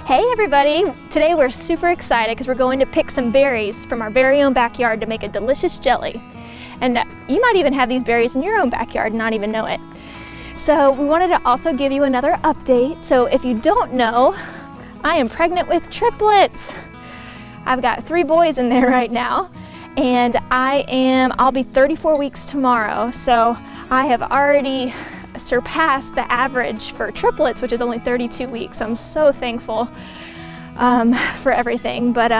Hey everybody! Today we're super excited because we're going to pick some berries from our very own backyard to make a delicious jelly. And you might even have these berries in your own backyard and not even know it. So we wanted to also give you another update. So if you don't know, I am pregnant with triplets. I've got 3 boys in there right now, and I'll be 34 weeks tomorrow. So I have already surpassed the average for triplets, which is only 32 weeks. I'm so thankful for everything. But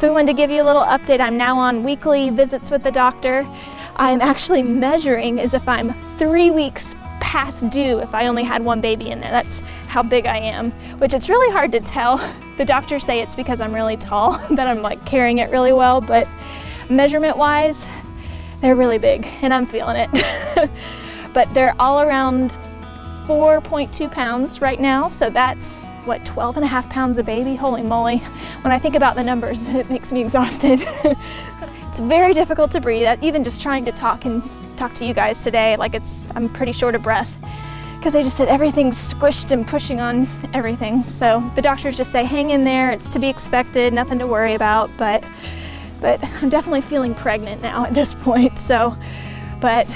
so we wanted to give you a little update. I'm now on weekly visits with the doctor. I'm actually measuring as if I'm 3 weeks past due if I only had 1 baby in there. That's how big I am, which it's really hard to tell. The doctors say it's because I'm really tall that I'm like carrying it really well, but measurement wise, they're really big and I'm feeling it. But they're all around 4.2 pounds right now. So that's what, 12.5 pounds a baby? Holy moly. When I think about the numbers, it makes me exhausted. It's very difficult to breathe. Even just trying to talk to you guys today, like I'm pretty short of breath because they just said everything's squished and pushing on everything. So the doctors just say, hang in there. It's to be expected, nothing to worry about. But I'm definitely feeling pregnant now at this point. So, but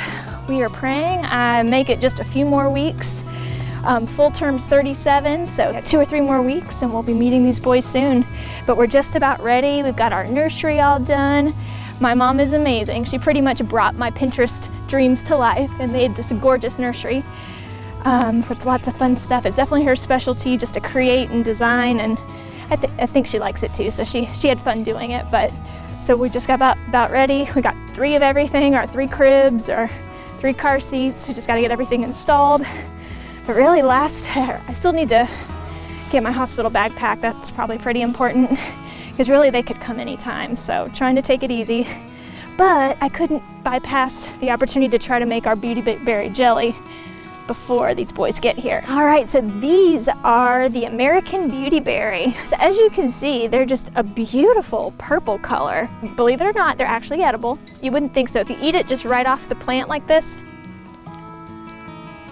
we are praying I make it just a few more weeks. Full term's 37, so 2 or 3 more weeks and we'll be meeting these boys soon. But we're just about ready. We've got our nursery all done. My mom is amazing. She pretty much brought my Pinterest dreams to life and made this gorgeous nursery with lots of fun stuff. It's definitely her specialty, just to create and design, and I think she likes it too, so she had fun doing it. But so we just got about ready. We got 3 of everything, our 3 cribs, our 3 car seats. We just got to get everything installed. But really I still need to get my hospital bag packed. That's probably pretty important because really they could come anytime. So trying to take it easy. But I couldn't bypass the opportunity to try to make our Beautyberry jelly before these boys get here. All right, so these are the American Beautyberry. So as you can see, they're just a beautiful purple color. Believe it or not, they're actually edible. You wouldn't think so. If you eat it just right off the plant like this,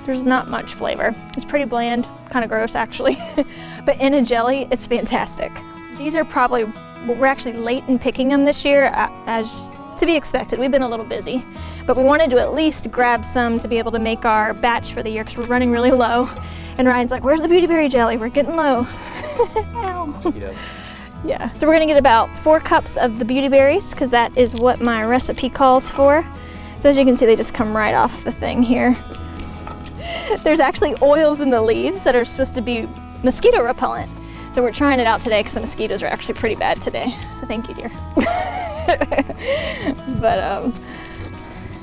there's not much flavor. It's pretty bland, kind of gross actually. But in a jelly, it's fantastic. These are we're actually late in picking them this year, as to be expected. We've been a little busy, but we wanted to at least grab some to be able to make our batch for the year because we're running really low. And Ryan's like, where's the Beautyberry jelly? We're getting low. Ow. Yeah, so we're gonna get about 4 cups of the Beautyberries because that is what my recipe calls for. So as you can see, they just come right off the thing here. There's actually oils in the leaves that are supposed to be mosquito repellent. So we're trying it out today because the mosquitoes are actually pretty bad today. So thank you, dear.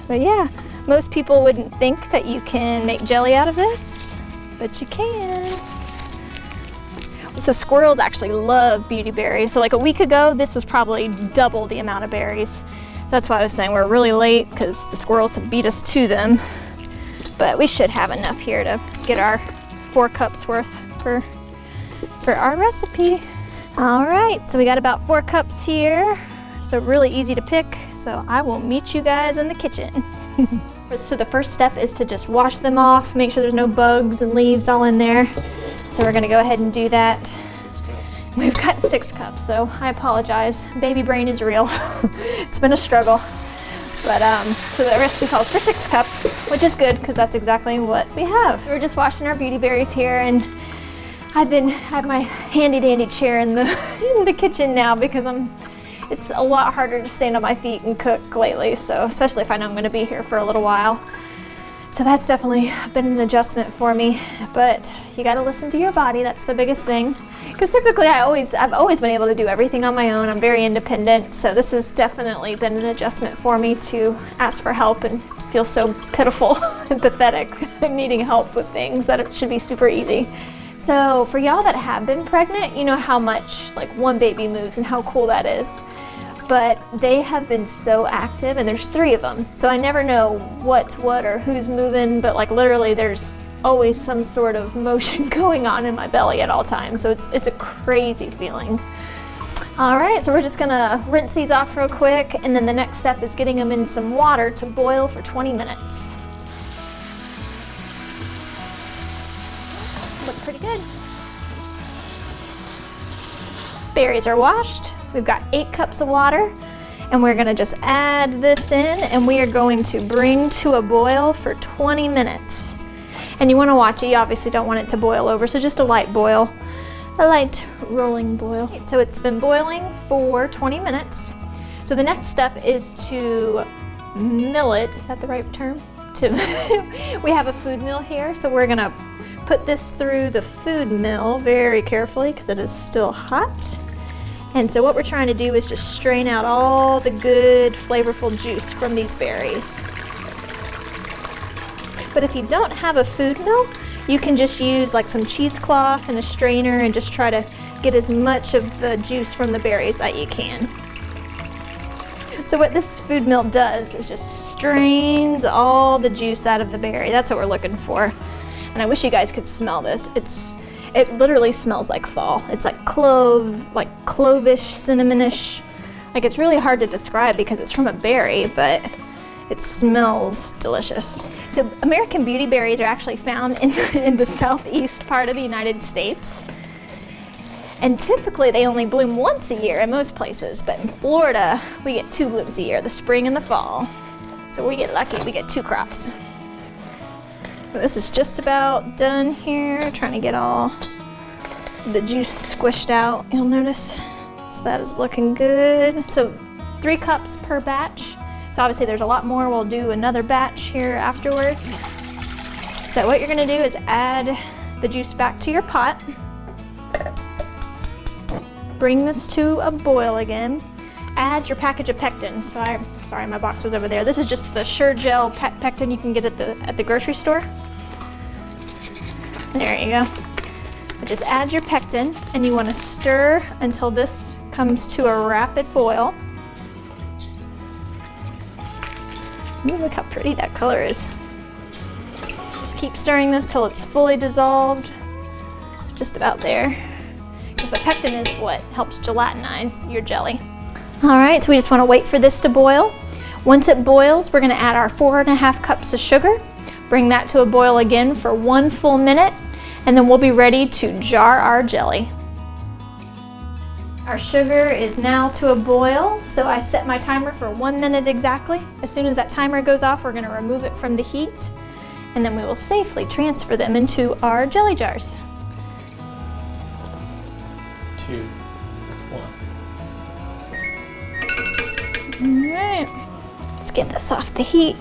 But yeah, most people wouldn't think that you can make jelly out of this, but you can. So squirrels actually love Beautyberries. So like a week ago, this was probably double the amount of berries. So that's why I was saying we're really late because the squirrels have beat us to them. But we should have enough here to get our 4 cups worth for our recipe. All right, so we got about 4 cups here. So really easy to pick. So I will meet you guys in the kitchen. So the first step is to just wash them off, make sure there's no bugs and leaves all in there. So we're gonna go ahead and do that. We've got 6 cups, so I apologize. Baby brain is real. It's been a struggle. But so the recipe calls for 6 cups, which is good because that's exactly what we have. We're just washing our Beautyberries here, and I have my handy dandy chair in the kitchen now because it's a lot harder to stand on my feet and cook lately. So especially if I know I'm going to be here for a little while. So that's definitely been an adjustment for me. But you got to listen to your body. That's the biggest thing. Because typically I've always been able to do everything on my own. I'm very independent. So this has definitely been an adjustment for me to ask for help and feel so pitiful and pathetic needing help with things that it should be super easy. So for y'all that have been pregnant, you know how much like 1 baby moves and how cool that is. But they have been so active, and there's 3 of them. So I never know what's what or who's moving, but like literally there's always some sort of motion going on in my belly at all times. So it's a crazy feeling. All right, so we're just gonna rinse these off real quick, and then the next step is getting them in some water to boil for 20 minutes. Look pretty good. Berries are washed. We've got 8 cups of water, and we're gonna just add this in, and we are going to bring to a boil for 20 minutes. And you wanna watch it, you obviously don't want it to boil over, so just a light boil, a light rolling boil. So it's been boiling for 20 minutes. So the next step is to mill it. Is that the right term? We have a food mill here, so we're gonna put this through the food mill very carefully because it is still hot. And so what we're trying to do is just strain out all the good flavorful juice from these berries. But if you don't have a food mill, you can just use like some cheesecloth and a strainer and just try to get as much of the juice from the berries that you can. So what this food mill does is just strains all the juice out of the berry. That's what we're looking for. And I wish you guys could smell this. It literally smells like fall. It's like clovish, cinnamonish. Like it's really hard to describe because it's from a berry, but it smells delicious. So American beautyberries are actually found in the southeast part of the United States. And typically they only bloom once a year in most places, but in Florida, we get 2 blooms a year, the spring and the fall. So we get lucky, we get 2 crops. This is just about done here, trying to get all the juice squished out, you'll notice. So that is looking good. So 3 cups per batch. So obviously there's a lot more. We'll do another batch here afterwards. So what you're gonna do is add the juice back to your pot. Bring this to a boil again. Add your package of pectin. Sorry, my box was over there. This is just the Sure-Jell pectin you can get at the grocery store. There you go. But just add your pectin, and you want to stir until this comes to a rapid boil. Ooh, look how pretty that color is. Just keep stirring this till it's fully dissolved. Just about there. Because the pectin is what helps gelatinize your jelly. All right, so we just want to wait for this to boil. Once it boils, we're going to add our 4½ cups of sugar. Bring that to a boil again for 1 full minute, and then we'll be ready to jar our jelly. Our sugar is now to a boil, so I set my timer for 1 minute exactly. As soon as that timer goes off, we're going to remove it from the heat, and then we will safely transfer them into our jelly jars. 2, 1. All right, let's get this off the heat.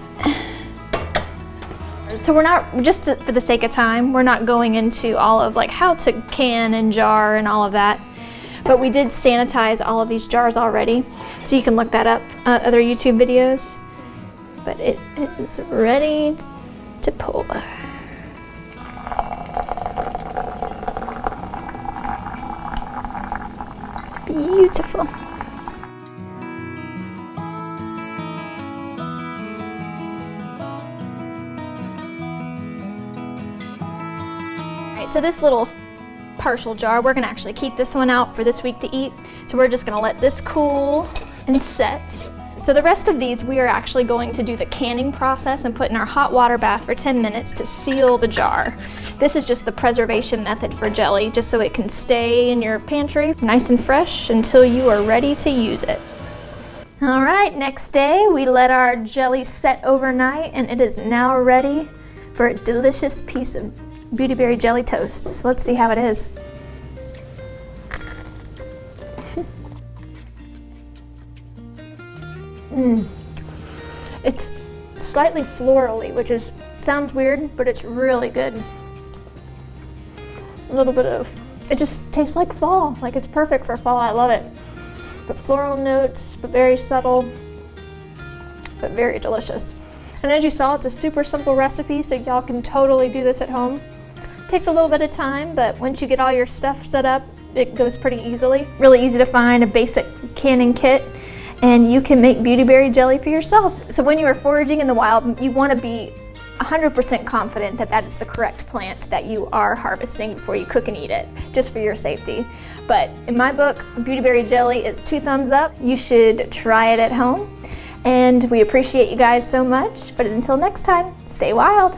So we're not, just for the sake of time, we're not going into all of like how to can and jar and all of that. But we did sanitize all of these jars already, so you can look that up, other YouTube videos. But it is ready to pour. It's beautiful. All right, so this little partial jar, we're gonna actually keep this one out for this week to eat. So we're just gonna let this cool and set. So the rest of these, we are actually going to do the canning process and put in our hot water bath for 10 minutes to seal the jar. This is just the preservation method for jelly, just so it can stay in your pantry nice and fresh until you are ready to use it. All right, next day, we let our jelly set overnight, and it is now ready for a delicious piece of Beautyberry jelly toast. So let's see how it is. It's slightly florally, which sounds weird, but it's really good. A little bit of, it just tastes like fall. Like it's perfect for fall, I love it. But floral notes, but very subtle, but very delicious. And as you saw, it's a super simple recipe, so y'all can totally do this at home. Takes a little bit of time, but once you get all your stuff set up, it goes pretty easily. Really easy to find a basic canning kit, and you can make beautyberry jelly for yourself. So when you are foraging in the wild, you want to be 100% confident that that is the correct plant that you are harvesting before you cook and eat it, just for your safety. But in my book, beautyberry jelly is 2 thumbs up. You should try it at home, and we appreciate you guys so much. But until next time, stay wild.